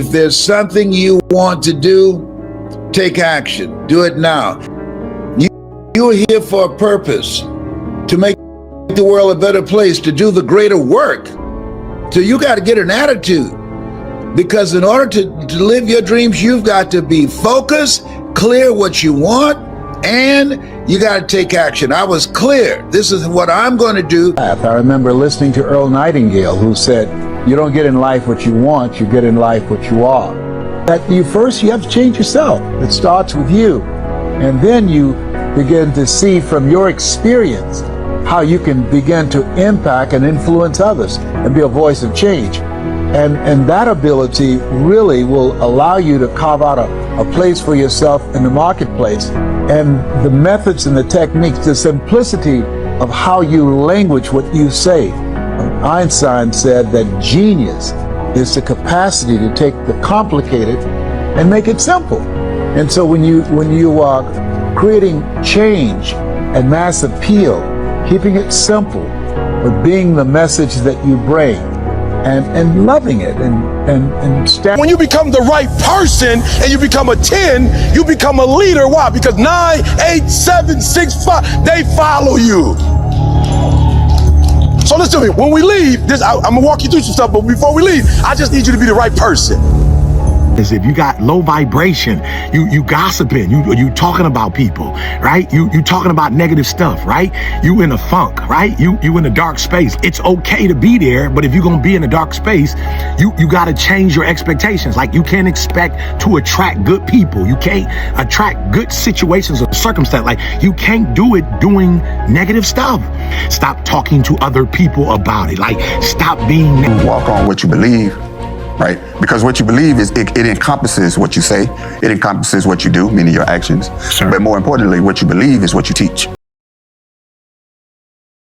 If there's something you want to do, take action. Do it now. You're here for a purpose, to make the world a better place, to do the greater work. So you got to get an attitude, because in order to live your dreams, you've got to be focused, clear what you want, and you got to take action. I was clear. This is what I'm going to do. I remember listening to Earl Nightingale, who said, you don't get in life what you want, you get in life what you are. That you have to change yourself. It starts with you. And then you begin to see from your experience how you can begin to impact and influence others and be a voice of change. And that ability really will allow you to carve out a place for yourself in the marketplace. And the methods and the techniques, the simplicity of how you language what you say. Einstein said that genius is the capacity to take the complicated and make it simple. And so when you are creating change and mass appeal, keeping it simple, but being the message that you bring, and loving it and standing. When you become the right person and you become a 10, you become a leader. Why? Because 9, 8, 7, 6, 5, they follow you. So listen to me. When we leave, I'm gonna walk you through some stuff, but before we leave, I just need you to be the right person. Is if you got low vibration, you gossiping, you talking about people, right? You talking about negative stuff, right? You in a funk, right? You in a dark space. It's okay to be there, but if you're gonna be in a dark space, you gotta change your expectations. Like, you can't expect to attract good people. You can't attract good situations or circumstances. Like, you can't do it doing negative stuff. Stop talking to other people about it. Like, stop being walk on what you believe. Right? Because what you believe it encompasses what you say, it encompasses what you do, meaning your actions. Sure. But more importantly, what you believe is what you teach.